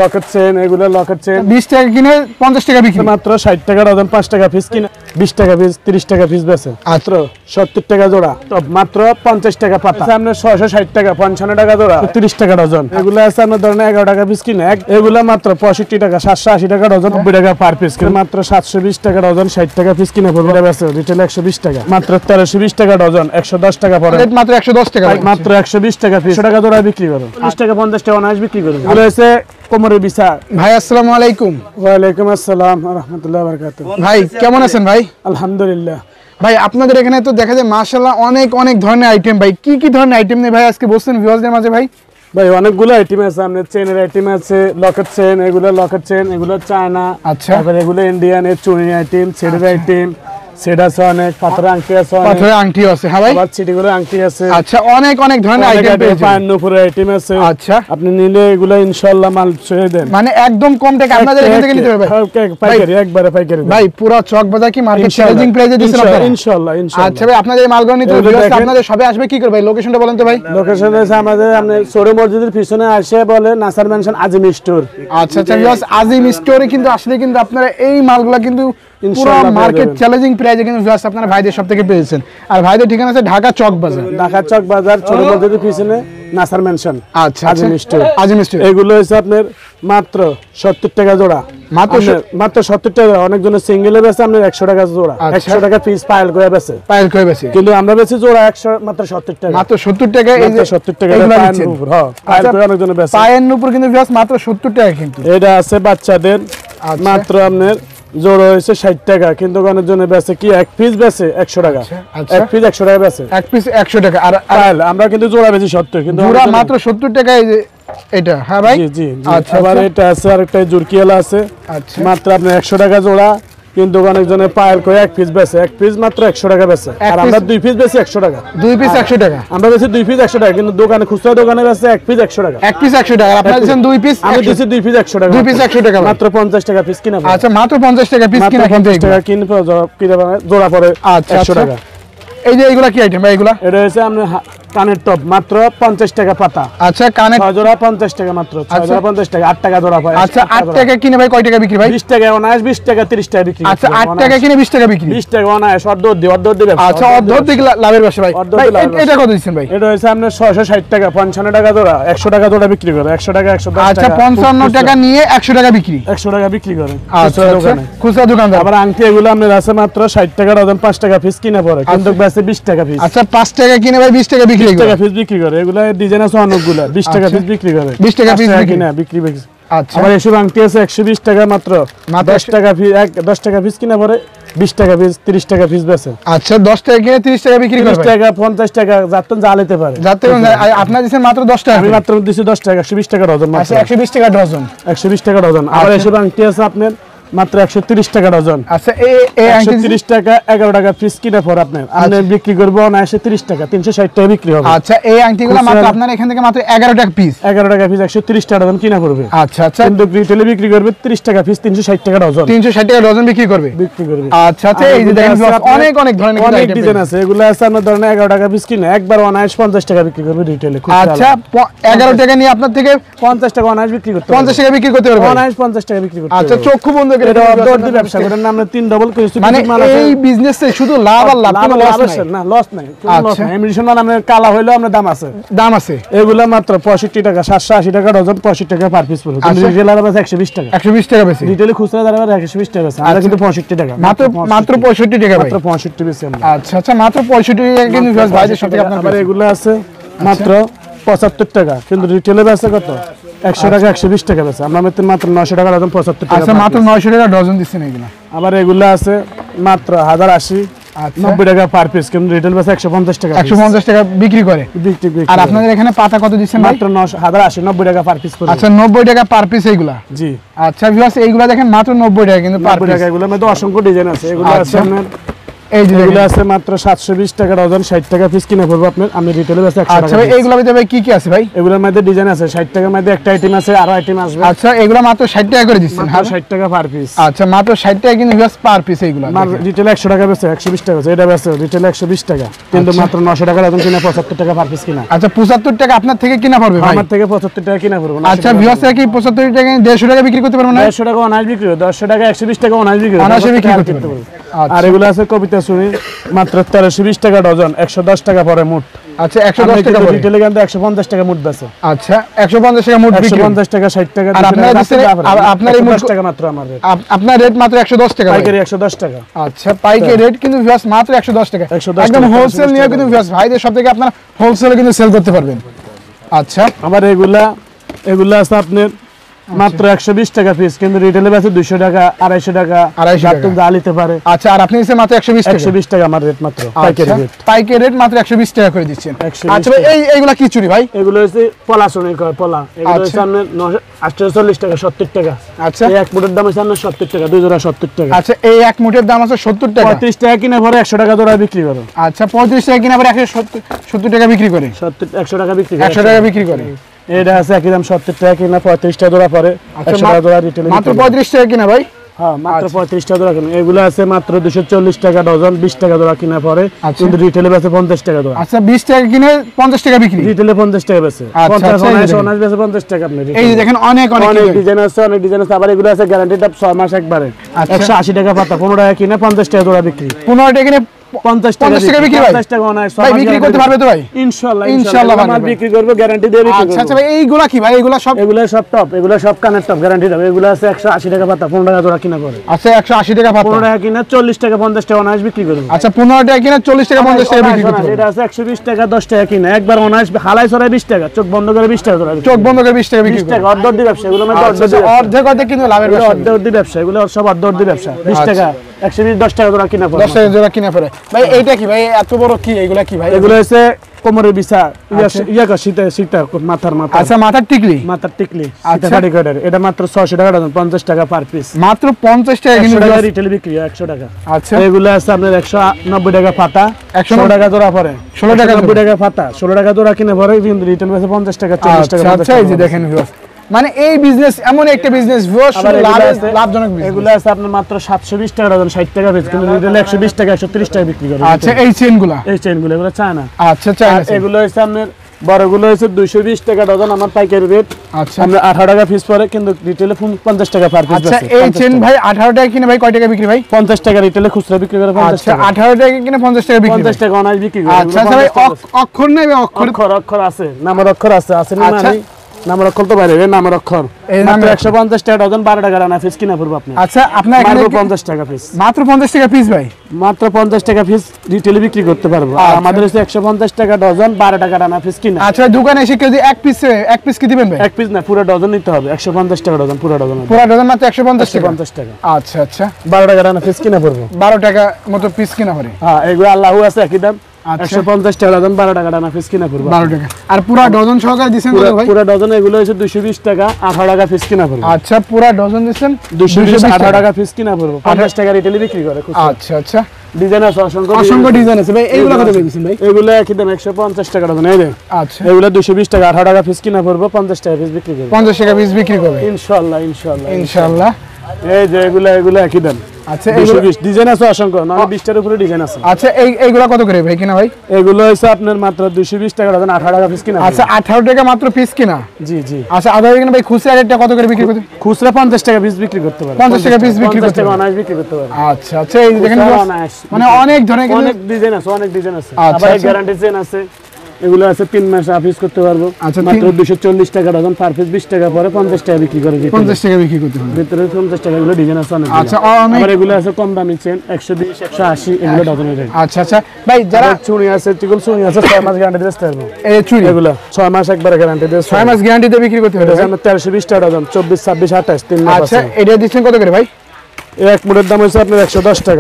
Locket chain, এগুলো Locket chain 20 টাকা কিনে 50 টাকা বিক্রি, মাত্র 60 টাকা ডজন, 5 টাকা পিস কিনে 20 টাকা পিস, 30 টাকা পিস বেচে, মাত্র 70 টাকা জোড়া, মাত্র 50 টাকা পাতা, আপনার 660 টাকা, 55 টাকা জোড়া, 30 টাকা ডজন। এগুলো আছে আপনার ধরেন 11 টাকা পিস কিনে, এগুলো মাত্র 65 টাকা, 780 টাকা ডজন, 90 টাকা পার পিস কিনে, মাত্র 720 টাকা ডজন, 60 টাকা পিস কিনে পড়বে বেচে, রিটেল 120 টাকা, মাত্র 1320 টাকা ডজন, 110 টাকা পড়ে, মাত্র 110 টাকা, মাত্র 120 টাকা পিস, 100 টাকা জোড়া বিক্রি করো, 40 টাকা 50 টাকা অনায়াস বিক্রি করো। এগুলো হচ্ছে কোমরের বিছা। ভাই আসসালামু আলাইকুম। ওয়ালাইকুম আসসালাম ওয়া রাহমাতুল্লাহি ওয়া বারাকাতুহু। ভাই কেমন আছেন ভাই? আলহামদুলিল্লাহ। ভাই আপনাদের এখানে তো দেখা যায় মাশাআল্লাহ অনেক ধরনের আইটেম, ভাই কি কি ধরনের আইটেম নেই ভাই আজকে বলছেন ভিউয়ারদের মাঝে? ভাই ভাই অনেকগুলো আইটেম আছে, আপনার চেনের আইটেম আছে, লকেট চেন, এগুলো লকেট চেন, এগুলো চায়না, আচ্ছা, তারপর এগুলো ইন্ডিয়ান এর চুনি আইটেম, সেটের আইটেম, সেট আছে অনেক, পাথরের আংটি আছে, পাথরের আংটি আছে, হ্যাঁ ভাই, আবার চিটিগুলো আংটি আছে, আচ্ছা অনেক ধরনের আইটেম পেয়েছেন, পায়ের নুপুরের আইটেম আছে। আচ্ছা, আপনি নিলে এগুলো ইনশাআল্লাহ মাল ছেড়ে দেন, মানে একদম কম টাকা আপনাদের এখান থেকে নিতে পারবে পাইকারি, একবারে পাইকারি ভাই, পুরো চক বাজার কি মার্কেট চ্যালেঞ্জিং প্রাইসে দিচ্ছেন আপনারা? ইনশাআল্লাহ। আচ্ছা ভাই, আপনাদের এই মালগুলো নিতে হলে আপনাদের সবে আসবে কি করে ভাই? লোকেশনটা বলেন তো ভাই। লোকেশন আছে আমাদের আপনি সোরে মসজিদের পিছনে আসে বলে নাসার মেনশন আজিম স্টোর। আচ্ছা, ভিউয়ার্স আজিম স্টোরে কিন্তু আসলে কিন্তু আপনারা এই মালগুলো কিন্তু পুরো মার্কেট চ্যালেঞ্জিং প্রাইসে কিন্তু ভিউয়ার্স আপনারা ভাইদের সব থেকে পেয়েছেন। আর ভাইদের ঠিকানা আছে ঢাকা চক বাজার, ঢাকা চক বাজার ছোট মসজিদের পিছনে নাসার মেনশন। আচ্ছা, আজিম স্টোর, আজিম স্টোর। এগুলো হচ্ছে আপনার মাত্র 70 টাকা জোড়া, মাত্র 70 টাকা। অনেকজনের সিঙ্গেলে বেচে আপনার 100 টাকা জোড়া, 100 টাকা পিস পাইল করে বেচে, কিন্তু আমরা বেচি জোড়া 100 মাত্র 70 টাকা, মাত্র 70 টাকা। এই যে 70 টাকা পায়ের উপর, হ্যাঁ পাইল করে অনেকজনের বেচে, পায়ের উপর কিন্তু ভিউয়ার্স মাত্র 70 টাকা। কিন্তু এটা আছে বাচ্চাদের, মাত্র আপনার জোড়া হয়েছে 60 টাকা, কিন্তু অনেক জনের বেচে কি এক পিস বেচে 100 টাকা, এক পিস 100 টাকা বেচে, এক পিস 100 টাকা। আর আমরা কিন্তু জোড়া বেচি 70, কিন্তু জোড়া মাত্র 70 টাকা। এই যে এটা, হ্যাঁ ভাই, জি জি। আচ্ছা, আবার এটা আছে আরেকটা জুরকিয়ালা আছে, আচ্ছা, মাত্র আপনার 100 টাকা জোড়া, কিন্তু অনেক জনের পায়েল করে এক পিস বেচে, এক পিস মাত্র 100 টাকা বেচে, আর আমরা 2 পিস বেচি 100 টাকা, 2 পিস 100 টাকা, আমরা বেচি 2 পিস 100 টাকা, কিন্তু দোকানে খুচরা দোকানে বেচে এক পিস 100 টাকা, এক পিস 100 টাকা। আপনারা দিবেন 2 পিস, আমি দিছি 2 পিস 100 টাকা, 2 পিস 100 টাকা, মাত্র 50 টাকা পিস কিনা। আচ্ছা, মাত্র 50 টাকা পিস কিনা, 50 টাকা কিনে জোড়া পড়ে 100 টাকা। এই যে এগুলা কি আইটেম ভাই? এগুলা এটা হচ্ছে আপনার কানের টপ, মাত্র 50 টাকা পাতা। আচ্ছা, কানের 6 জোড়া 50 টাকা, মাত্র 6 জোড়া 50 টাকা, 8 টাকা জোড়া পায়। আচ্ছা, 8 টাকা কিনে ভাই কয় টাকা বিক্রি ভাই? 20 টাকা অনায়াস, 20 টাকা 30 টাকা বিক্রি। আচ্ছা, 8 টাকা কিনে 20 টাকা বিক্রি, 20 টাকা অনায়াস, অর্ধেক দিবে। আচ্ছা, অর্ধেক লাভের ব্যবসা ভাই। এটা কত দিচ্ছেন ভাই? এটা হচ্ছে আপনার 660 টাকা, 55 টাকা জোড়া, 100 টাকা জোড়া বিক্রি করে, 100 টাকা 110 টাকা। আচ্ছা, 55 টাকা নিয়ে 100 টাকা বিক্রি, 100 টাকা বিক্রি করে আচ্ছা, খুচরা দোকানদার। আবার আংটি এগুলো আপনার আছে মাত্র 60 টাকা ডজন, 5 টাকা পিস কিনে পড়ে, কিন্তু বেচে 20 টাকা পিস। আচ্ছা, 5 টাকা কিনে ভাই 20 টাকা বিক্রি, 20 টাকা পিস বিক্রি করে। এগুলো ডিজাইন আছে অনেকগুলো, 20 টাকা পিস বিক্রি করে, 20 টাকা পিস কিনা বিক্রি। আচ্ছা, আবার এসব আংটি আছে 120 টাকা, মাত্র 10 টাকা পিস, 10 টাকা পিস কিনা পড়ে 20 টাকা পিস, 30 টাকা পিস বেচে। আচ্ছা, 10 টাকা কিনে 30 টাকা বিক্রি করে, 30 টাকা 50 টাকা যাতে জ্বালাতে পারে, যাতে আপনারা দিবেন মাত্র 10 টাকা। আমি মাত্র দিছি 10 টাকা, 120 টাকা ডজন। আচ্ছা, 120 টাকা ডজন, 120 টাকা ডজন। আবার এসব আংটি আছে আপনার মাত্র 130 টাকা ডজন। আচ্ছা, এই 130 টাকা 11 টাকা পিস কিনে পর আপনি বিক্রি করবো অনায়াসে 30 টাকা, 360 টাকা বিক্রি হবে। আচ্ছা, এই আংটিগুলো মাত্র আপনার এখান থেকে মাত্র 11 টাকা পিস, 11 টাকা পিস 130 টাকা ডজন কিনা পড়বে। আচ্ছা, কিন্তু রিটেলে বিক্রি করবে 30 টাকা পিস, 360 টাকা ডজন, 360 টাকা ডজন বিক্রি করবে। আচ্ছা, এই যে দেখেন অনেক ধরনের অনেক ডিজাইন আছে। এগুলো আছে আপনার ধরেন 11 টাকা পিস কিনে একবার অনায়াস 50 টাকা বিক্রি করবে রিটেলে। আচ্ছা, 11 টাকা নিয়ে আপনার থেকে 50 টাকা অনায়াস বিক্রি করতে, 50 টাকা বিক্রি করতে পারবে, অনায়াস 50 টাকা বিক্রি করতে। আচ্ছা, চক্ষু বন্ধ করে ব্যবসা করেন আমরা 3 ডবল কিছু মানে এই বিজনেসে শুধু লাভ আর লাভ, কোনো লস নাই না, লস নাই, কোনো লস নাই। এমিশন মানে আমরা কালা হইলো আমরা দাম আছে। এগুলা মাত্র 65 টাকা, 780 টাকা ডজন, 65 টাকা পার পিস পড়ে, কিন্তু রিটেলার আছে 120 টাকা, 120 টাকা বেশি, রিটেলে খুচরা দাম 120 টাকা বেশি, আর কিন্তু 65 টাকা, মাত্র 65 টাকা ভাই, মাত্র 65 বেশি আমরা। আচ্ছা, মাত্র 65 টাকা কিন্তু ভাইদের সাথে আপনার। এগুলা আছে মাত্র 75 টাকা, কিন্তু রিটেলে আছে কত 100 টাকা, 120 টাকা বেশি, আমরা মাত্র 900 টাকা ডজন, 75 টাকা। আচ্ছা, মাত্র 900 টাকা ডজন দিচ্ছেন এগুলা। আবার এগুলা আছে মাত্র 1080, 90 টাকা পার পিস, কিন্তু রিটেল বেচে 150 টাকা, 150 টাকা বিক্রি করে। আর আপনাদের এখানে পাতা কত দিচ্ছেন? মাত্র 1080, 90 টাকা পার পিস করে। আচ্ছা, 90 টাকা পার পিস এইগুলা। জি, আচ্ছা ভিউয়ার্স, এইগুলা দেখেন মাত্র 90 টাকা, কিন্তু পার পিস। এগুলোর মধ্যে অসংখ্য ডিজাইন আছে। এগুলো আছে আপনার এই যে এগুলো আছে মাত্র 720 টাকা ডজন, 60 টাকা পিস কিনে পড়বো আপনার, আমি রিটেলে বেচি 100 টাকা। আচ্ছা ভাই এইগুলোর মধ্যে ভাই কি কি আছে ভাই? এগুলোর মধ্যে ডিজাইন আছে, 60 টাকার মধ্যে একটা আইটেম আছে, আরো আইটেম আসবে। আচ্ছা এগুলো মাত্র 60 টাকা করে দিচ্ছেন? হ্যাঁ 60 টাকা পার পিস। আচ্ছা মাত্র 60 টাকা কিন্তু ভিউয়ার্স পার পিস এইগুলো। রিটেলে 100 টাকা বেচে 120 টাকা, এটা বেচে রিটেলে 120 টাকা, কিন্তু মাত্র 900 টাকা ডজন কিনা 75 টাকা পার পিস কিনা। আচ্ছা 75 টাকা আপনার থেকে কিনা পড়বে ভাই? আমার থেকে 75 টাকা কিনা পড়বে। আচ্ছা ভিউয়ার্স কি 75 টাকা 150 টাকা বিক্রি করতে পারবেন না? 150 টাকা অনায়াস বিক্রি হবে, 100 টাকা 120 টাকা অনায়াস বিক্রি হবে, অনায়াসে বিক্রি করতে পারবেন। আর এগুলো আছে কবিতা শুনি মাত্র 1320 টাকা ডজন, 110 টাকা পরে মুঠ। আচ্ছা 110 টাকা পড়ে। রিটেলে কিন্তু 150 টাকা মুঠ বেচে। আচ্ছা 150 টাকা মুঠ বিক্রি। 150 টাকা 60 টাকা। আর আপনার আপনার এই 10 টাকা মাত্র আমার রেট। আপনার রেট মাত্র 110 টাকা। পাইকারি 110 টাকা। আচ্ছা পাইকারি রেট কিন্তু ভিউয়ার্স মাত্র 110 টাকা। একদম হোলসেল নিয়ে কিন্তু ভিউয়ার্স ভাইদের সব থেকে আপনারা হোলসেলে কিন্তু সেল করতে পারবেন। আচ্ছা আবার এগুলা আছে আপনার মাত্র 120 টাকা পিস, কিন্তু রিটেলে বেচে 200 টাকা 250 টাকা 250 টাকা যা নিতে পারে। আচ্ছা আর আপনি দিচ্ছেন মাত্র 120 টাকা। 120 টাকা আমার রেট মাত্র পাইকারি রেট। পাইকারি রেট মাত্র 120 টাকা করে দিচ্ছেন। 120 আচ্ছা ভাই এইগুলা কি চুরি ভাই? এগুলো হচ্ছে পলা শুনি কয় পলা, এগুলো হচ্ছে আপনার 840 টাকা 70 টাকা। আচ্ছা এই এক মুঠের দাম হচ্ছে আপনার 70 টাকা, দুই জোড়া 70 টাকা। আচ্ছা এই এক মুঠের দাম আছে 70 টাকা। 35 টাকা কিনে পরে 100 টাকা জোড়া বিক্রি করে। আচ্ছা 35 টাকা কিনা পরে 170 টাকা বিক্রি করে। 100 টাকা বিক্রি করে। 100 টাকা বিক্রি করে। এটা আছে একই দাম 70 টাকা কিনা 35 টাকা জোড়া পরে 100 টাকা জোড়া রিটেলে মাত্র 35 টাকা কিনা ভাই? হ্যাঁ মাত্র 35 টাকা জোড়া কিনা। এগুলো আছে মাত্র 240 টাকা ডজন, 20 টাকা জোড়া কিনা পরে, কিন্তু রিটেলে বেচে 50 টাকা জোড়া। আচ্ছা 20 টাকা কিনে 50 টাকা বিক্রি, রিটেলে 50 টাকা বেচে। 50 অনায়াস বেচে 50 টাকা আপনি। এই যে দেখেন অনেক ডিজাইন আছে, অনেক ডিজাইন আছে। আবার এগুলো আছে গ্যারান্টিড 6 মাস একবারে। 180 টাকা পাতা, 15 টাকা কিনে 50 টাকা জোড়া বিক্রি। 15 টাকা কিনে 50 টাকা বিক্রি ভাই? 50 টাকা অনায়াস ভাই বিক্রি করতে পারবে তো ভাই? ইনশাআল্লাহ ইনশাআল্লাহ মাল বিক্রি করব, গ্যারান্টি দিয়ে বিক্রি করব। আচ্ছা ভাই এইগুলা কি ভাই? এগুলা সব টপ, এগুলো সব কানের টপ, গ্যারান্টি দেব। এগুলো আছে 180 টাকা পাতা, 15 টাকা জোড়া কিনা পড়ে। আচ্ছা 180 টাকা পাতা, 15 টাকা কিনা 40 টাকা 50 টাকা অনায়াস বিক্রি করব। আচ্ছা 15 টাকা কিনা 40 টাকা 50 টাকা বিক্রি করতে পারবে। এটা আছে 120 টাকা 10 টাকা কিনা, একবার অনায়াস হালাই ছড়ায় 20 টাকা, চোখ বন্ধ করে 20 টাকা জোড়া, চোখ বন্ধ করে 20 টাকা বিক্রি 20 টাকা অর্ধ দি ব্যবসা। এগুলো মধ্যে অর্ধেক কিন্তু লাভের ব্যবসা, অর্ধ দি ব্যবসা, এগুলো সব অর্ধ দি ব্যবসা। 20 টাকা 120 10 টাকা জোড়া কিনা পড়ে, 10 টাকা জোড়া কিনা পড়ে। ভাই এইটা কি ভাই? এত বড় কি এগুলা কি ভাই? এগুলো হচ্ছে কোমরের বিছা, সীতা মাথার মাথা। আচ্ছা মাথার টিকলি, মাথার টিকলি এটা মাত্র 600 টাকা ডজন, 50 টাকা পার পিস। মাত্র 50 টাকা কিন্তু রিটেল বিক্রি হয় 100 টাকা। আচ্ছা এগুলো আছে আপনার 190 টাকা পাতা, 100 টাকা জোড়া পড়ে, 16 টাকা 90 টাকা পাতা, 16 টাকা জোড়া কিনে পরে, কিন্তু রিটেল বেচে 50 টাকা 40 টাকা। আচ্ছা এই যে দেখেন ভিউয়ার্স, মানে এই বিজনেস এমন একটা বিজনেস লাভজনক বিজনেস। এগুলো আছে আপনার মাত্র 720 টাকা ডজন, 60 টাকা পিস, কিন্তু রিটেল 120 টাকা 130 টাকা বিক্রি করে। আচ্ছা এই চেইনগুলো এগুলো চায়না। আচ্ছা চায়না। এগুলো হচ্ছে আপনার বড়গুলো হচ্ছে 220 টাকা ডজন, আমার পাইকারি রেট। আচ্ছা আমরা 18 টাকা পিস পরে, কিন্তু রিটেলে 50 টাকা পার পিস। আচ্ছা এই চেন ভাই 18 টাকা কিনে ভাই কয় টাকা বিক্রি ভাই? 50 টাকা রিটেলে খুচরা বিক্রি করে 50 টাকা। 18 টাকা কিনে 50 টাকা বিক্রি, 50 টাকা অনায়াস বিক্রি করে। আচ্ছা ভাই অক্ষর নাই ভাই? অক্ষর আছে, নামের অক্ষর আছে না মানে নামের অক্ষর তো বাইরে নামের অক্ষর। মাত্র 150 টাকা ডজন, 12 টাকা রানা পিস কিনা পড়বে আপনি। আচ্ছা আপনার এখানে 50 টাকা পিস, মাত্র 50 টাকা পিস ভাই? মাত্র 50 টাকা পিস রিটেলে বিক্রি করতে পারবো। আর আমাদের হচ্ছে 150 টাকা ডজন, 12 টাকা রানা পিস কিনা। আচ্ছা দোকানে এসে কেউ এক পিস কি দিবেন ভাই? এক পিস না, পুরো ডজন নিতে হবে। 150 টাকা ডজন, পুরো ডজন মাত্র 150 টাকা। আচ্ছা আচ্ছা 12 টাকা রানা পিস কিনা পড়বো, 12 টাকা মতো পিস কিনা পড়ে। হ্যাঁ এগুলো আল্লাহু আছে একই দাম। 150 টাকা ডজন, 12 টাকা রানা পিস কিনা পড়বো, 12 টাকা। আর পুরো ডজন সহকারে দিবেন কত ভাই? পুরো ডজন এগুলো হচ্ছে 220 টাকা, 18 টাকা পিস কিনা পড়বো। আচ্ছা পুরো ডজন দিবেন 220 18 টাকা পিস কিনা পড়বো, 50 টাকা রিটেলে বিক্রি করে। আচ্ছা আচ্ছা ডিজাইন আছে অসংখ্য ডিজাইন আছে ভাই। এইগুলো কত দিবেন ভাই? এগুলো একই দাম 150 টাকা ডজন। এই দেন আচ্ছা এগুলো 220 টাকা, 18 টাকা পিস কিনা পড়বো, 50 টাকা পিস বিক্রি করব। 50 টাকা পিস বিক্রি করবে ইনশাআল্লাহ। ইনশাআল্লাহ। এই যে এগুলো একই দাম। আচ্ছা 220 ডিজাইন আছে অসংখ্য, মানে 20 টার উপরে ডিজাইন আছে। আচ্ছা এইগুলো কত করে ভাই কিনা ভাই? এগুলো হচ্ছে আপনার মাত্র 220 টাকা ডজন, 18 টাকা পিস কিনা। আচ্ছা 18 টাকা মাত্র পিস কিনা? জি জি। আচ্ছা আদা এখানে ভাই খুচরা রেটটা কত করে বিক্রি করতে? খুচরা 50 টাকা পিস বিক্রি করতে পারে, 50 টাকা পিস বিক্রি করতে পারে, অনায়াস বিক্রি করতে পারে। আচ্ছা আচ্ছা এই দেখেন মানে অনেক ধরনের অনেক ডিজাইন আছে, অনেক ডিজাইন আছে। আবার আবার গ্যারান্টি চেন আছে, এগুলো আছে 3 মাস অফিস করতে পারবো। আচ্ছা মাত্র 240 টাকা ডজন, পার পিস 20 টাকা পরে 50 টাকা বিক্রি করে দিতে। 50 টাকা বিক্রি করতে হবে, ভিতরে 50 টাকা এগুলো ডিজাইন আছে অনেক। আচ্ছা আবার এগুলো আছে কম দামি চেন 120 180 এগুলো ডজনের রেট। আচ্ছা আচ্ছা ভাই যারা চুনি আছে, টিকল চুনি আছে 6 মাস গ্যারান্টি দিতে পারবো। এই চুনি এগুলো 6 মাস একবারে গ্যারান্টি দিতে, 6 মাস গ্যারান্টি দিয়ে বিক্রি করতে হবে। আমরা 1320 টাকা ডজন, 24 26 28 3 মাস। আচ্ছা এটা দিচ্ছেন কত করে ভাই? এক মুঠের দাম হচ্ছে আপনার 110 টাকা।